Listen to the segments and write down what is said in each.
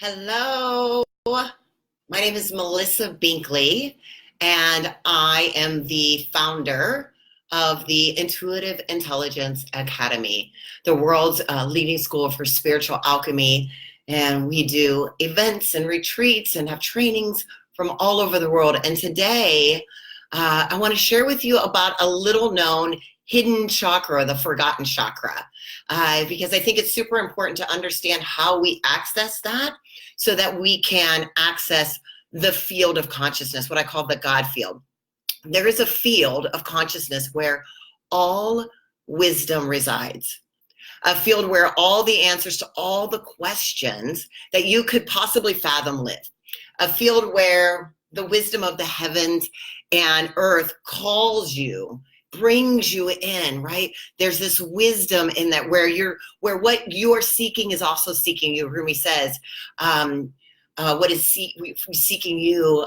Hello, my name is Melissa Binkley, and I am the founder of the Intuitive Intelligence Academy, the world's leading school for spiritual alchemy. And we do events and retreats and have trainings from all over the world. And today, I want to share with you about a little known hidden chakra, the forgotten chakra, because I think it's super important to understand how we access that so that we can access the field of consciousness, what I call the God field. There is a field of consciousness where all wisdom resides, a field where all the answers to all the questions that you could possibly fathom live, a field where the wisdom of the heavens and earth calls you, brings you in, right? There's this wisdom in that where what you're seeking is also seeking you. Rumi says, what is seeking you,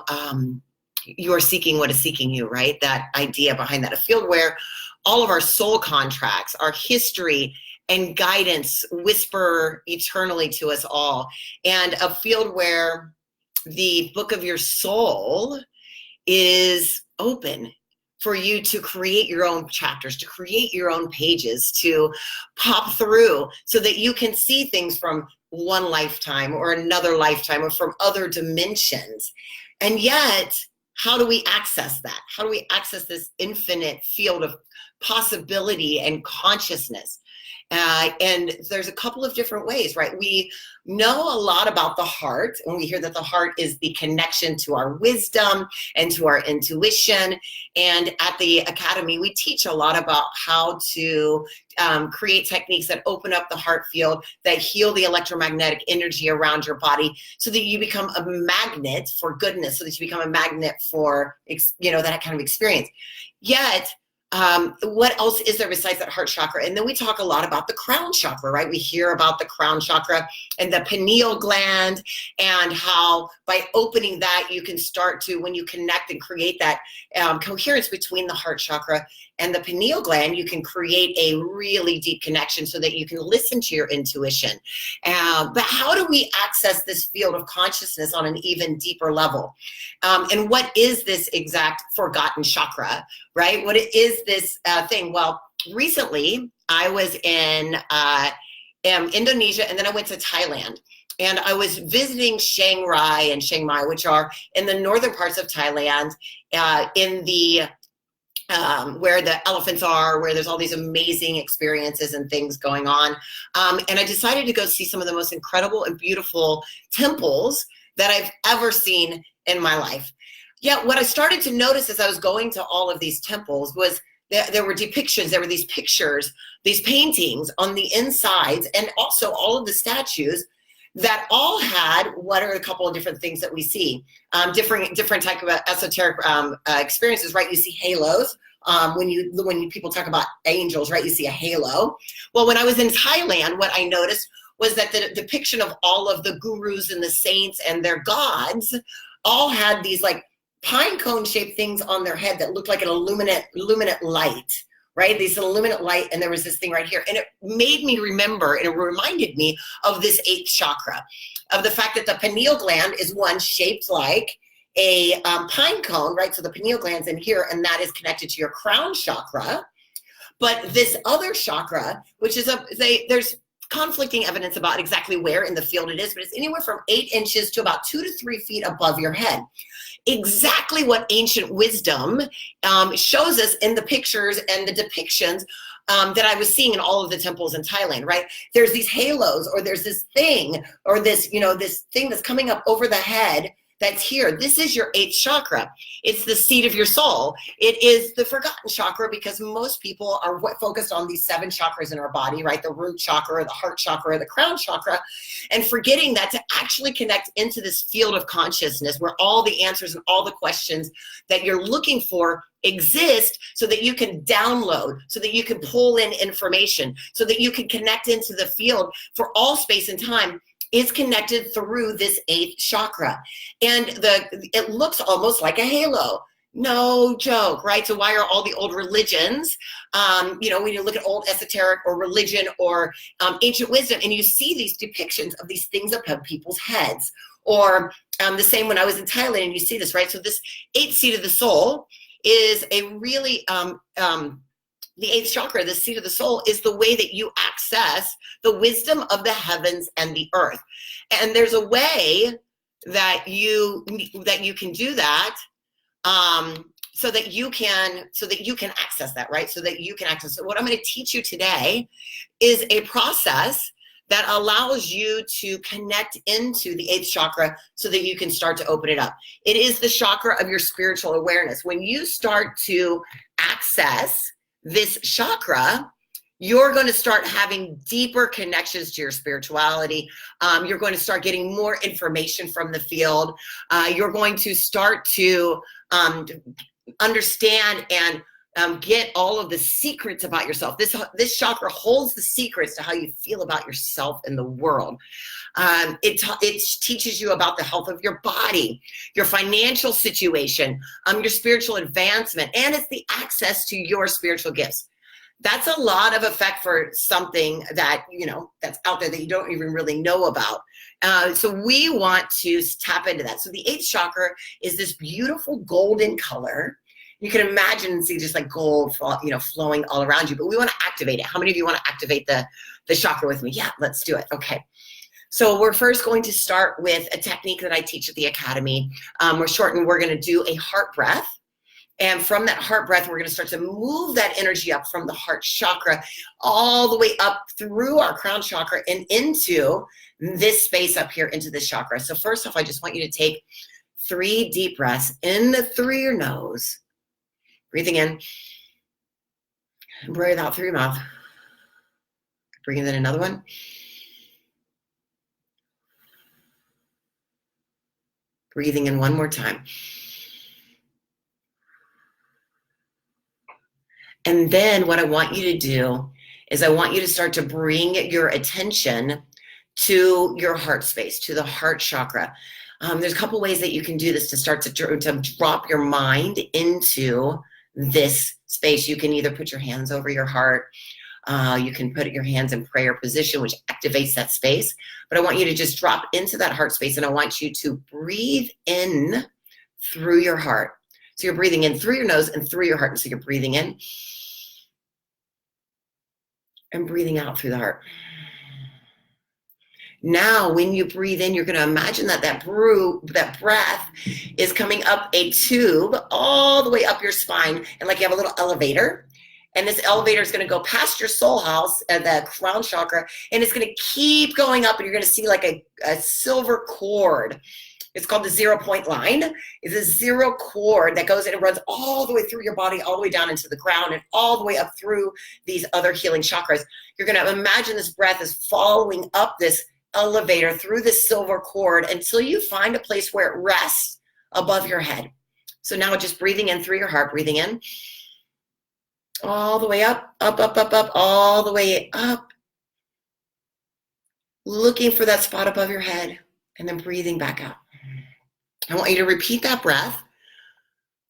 you're seeking what is seeking you, right? That idea behind that, a field where all of our soul contracts, our history and guidance whisper eternally to us all, and a field where the book of your soul is open for you to create your own chapters, to create your own pages, to pop through so that you can see things from one lifetime or another lifetime or from other dimensions. And yet, how do we access that? How do we access this infinite field of possibility and consciousness? And there's a couple of different ways, right? We know a lot about the heart, and we hear that the heart is the connection to our wisdom and to our intuition. And at the Academy, we teach a lot about how to create techniques that open up the heart field, that heal the electromagnetic energy around your body so that you become a magnet for goodness, so that you become a magnet for, that kind of experience. Yet, what else is there besides that heart chakra? And then we talk a lot about the crown chakra, right? We hear about the crown chakra and the pineal gland, and how by opening that, you can start to, when you connect and create that coherence between the heart chakra and the pineal gland, you can create a really deep connection so that you can listen to your intuition. But how do we access this field of consciousness on an even deeper level? And what is this exact forgotten chakra, right? What is this thing? Well, recently I was in Indonesia, and then I went to Thailand. And I was visiting Chiang Rai and Chiang Mai, which are in the northern parts of Thailand, in the where the elephants are, where there's all these amazing experiences and things going on. And I decided to go see some of the most incredible and beautiful temples that I've ever seen in my life. Yet what I started to notice as I was going to all of these temples was that there were depictions, there were these pictures, these paintings on the insides, and also all of the statues that all had what are a couple of different things that we see, different type of esoteric experiences, right? You see halos. When people talk about angels, right, you see a halo. Well, when I was in Thailand, what I noticed was that the depiction of all of the gurus and the saints and their gods all had these like pine cone shaped things on their head that looked like an illuminate light, right? These illuminate light, and there was this thing right here. And it made me remember, and it reminded me of this 8th chakra, of the fact that the pineal gland is one shaped like a pine cone, right? So the pineal gland's in here, and that is connected to your crown chakra. But this other chakra, which is there's conflicting evidence about exactly where in the field it is, but it's anywhere from 8 inches to about 2 to 3 feet above your head. Exactly what ancient wisdom shows us in the pictures and the depictions that I was seeing in all of the temples in Thailand, right? There's these halos, or there's this thing, or this, this thing that's coming up over the head that's here. This is your 8th chakra. It's the seat of your soul. It is the forgotten chakra because most people are focused on these 7 chakras in our body, right? The root chakra, the heart chakra, the crown chakra, and forgetting that to actually connect into this field of consciousness where all the answers and all the questions that you're looking for exist, so that you can download, so that you can pull in information, so that you can connect into the field for all space and time, is connected through this 8th chakra. And it looks almost like a halo. No joke, right? So why are all the old religions, when you look at old esoteric or religion or ancient wisdom, and you see these depictions of these things above people's heads, or the same when I was in Thailand, and you see this, right? So this eighth seat of the soul is a really, the eighth chakra, the seat of the soul, is the way that you access the wisdom of the heavens and the earth. And there's a way that you can do that, so that you can access that, right? So that you can access it. What I'm going to teach you today is a process that allows you to connect into the eighth chakra so that you can start to open it up. It is the chakra of your spiritual awareness. When you start to access this chakra, you're going to start having deeper connections to your spirituality. You're going to start getting more information from the field. You're going to start to understand and get all of the secrets about yourself. This chakra holds the secrets to how you feel about yourself in the world. It teaches you about the health of your body, your financial situation, your spiritual advancement, and it's the access to your spiritual gifts. That's a lot of effect for something that, that's out there that you don't even really know about. So we want to tap into that. So the eighth chakra is this beautiful golden color. You can imagine and see just like gold, flowing all around you, but we want to activate it. How many of you want to activate the chakra with me? Yeah, let's do it. Okay. So we're first going to start with a technique that I teach at the Academy. We're going to do a heart breath. And from that heart breath, we're going to start to move that energy up from the heart chakra all the way up through our crown chakra and into this space up here, into this chakra. So first off, I just want you to take 3 deep breaths in through your nose, breathing in, and breathe out through your mouth. Breathing in another one. Breathing in one more time. And then what I want you to do is I want you to start to bring your attention to your heart space, to the heart chakra. There's a couple ways that you can do this to start to drop your mind into this space. You can either put your hands over your heart. You can put your hands in prayer position, which activates that space. But I want you to just drop into that heart space, and I want you to breathe in through your heart. So you're breathing in through your nose and through your heart. And so you're breathing in and breathing out through the heart. Now, when you breathe in, you're going to imagine that breath is coming up a tube all the way up your spine, and like you have a little elevator. And this elevator is going to go past your soul house at the crown chakra, and it's going to keep going up, and you're going to see like a silver cord. It's called the 0 point line. It's a 0 cord that goes and it runs all the way through your body, all the way down into the ground, and all the way up through these other healing chakras. You're going to imagine this breath is following up this elevator through this silver cord until you find a place where it rests above your head. So now just breathing in through your heart, breathing in all the way up, up, up, up, up, all the way up, looking for that spot above your head, and then breathing back out. I want you to repeat that breath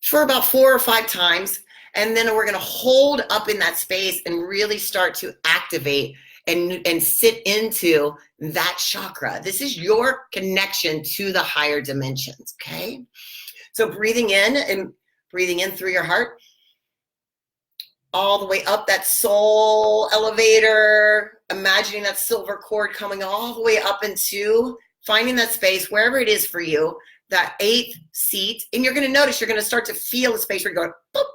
for about 4 or 5 times, and then we're going to hold up in that space and really start to activate and sit into that chakra. This is your connection to the higher dimensions, okay? So breathing in through your heart, all the way up that soul elevator, imagining that silver cord coming all the way up into finding that space, wherever it is for you, that 8th seat. And you're going to notice, you're going to start to feel the space where you're going, boop.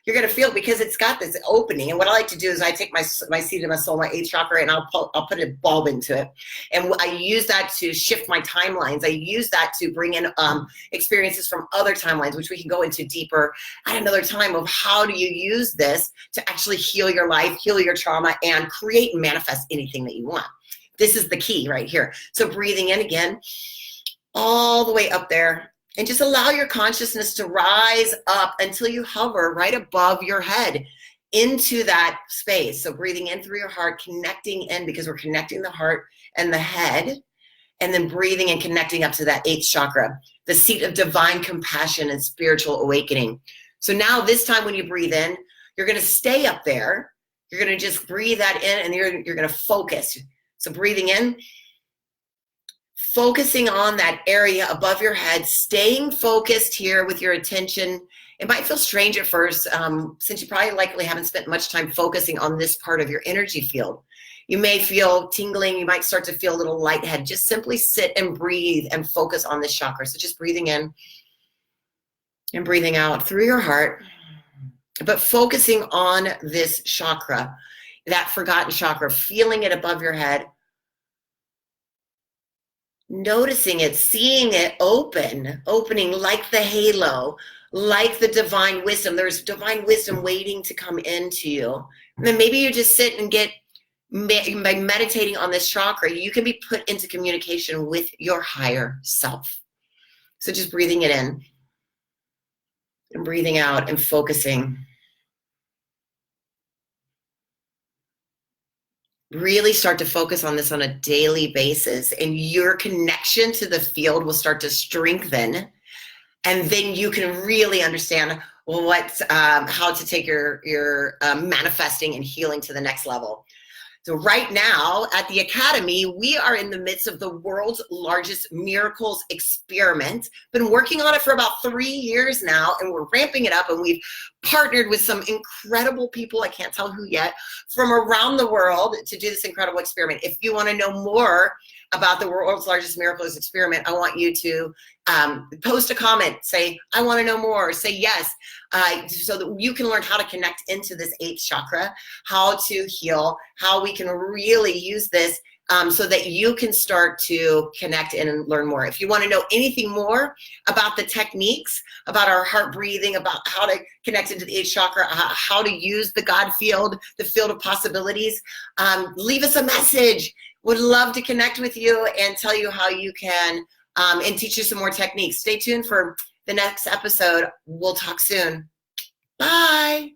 You're going to feel it because it's got this opening. And what I like to do is I take my seat of my soul, my 8th chakra, and I'll put a bulb into it. And I use that to shift my timelines. I use that to bring in experiences from other timelines, which we can go into deeper at another time, of how do you use this to actually heal your life, heal your trauma, and create and manifest anything that you want. This is the key right here. So breathing in again, all the way up there. And just allow your consciousness to rise up until you hover right above your head into that space. So breathing in through your heart, connecting in, because we're connecting the heart and the head, and then breathing and connecting up to that 8th chakra, the seat of divine compassion and spiritual awakening. So now this time when you breathe in, you're going to stay up there. You're going to just breathe that in, and you're going to focus. So breathing in, focusing on that area above your head, staying focused here with your attention. It might feel strange at first, since you probably likely haven't spent much time focusing on this part of your energy field. You may feel tingling. You might start to feel a little lightheaded. Just simply sit and breathe and focus on this chakra. So just breathing in and breathing out through your heart, but focusing on this chakra, that forgotten chakra, feeling it above your head, noticing it, seeing it opening like the halo, like the divine wisdom. There's divine wisdom waiting to come into you. And then maybe you just sit and by meditating on this chakra, you can be put into communication with your higher self. So just breathing it in and breathing out and focusing. Really start to focus on this on a daily basis, and your connection to the field will start to strengthen. And then you can really understand how to take your manifesting and healing to the next level. So right now at the Academy, we are in the midst of the world's largest miracles experiment. Been working on it for about 3 years now, and we're ramping it up, and we've partnered with some incredible people, I can't tell who yet, from around the world to do this incredible experiment. If you want to know more about the world's largest miracles experiment, I want you to post a comment, say, I want to know more, say yes, so that you can learn how to connect into this 8th chakra, how to heal, how we can really use this so that you can start to connect in and learn more. If you want to know anything more about the techniques, about our heart breathing, about how to connect into the 8th chakra, how to use the God field, the field of possibilities, leave us a message. Would love to connect with you and tell you how you can and teach you some more techniques. Stay tuned for the next episode. We'll talk soon. Bye.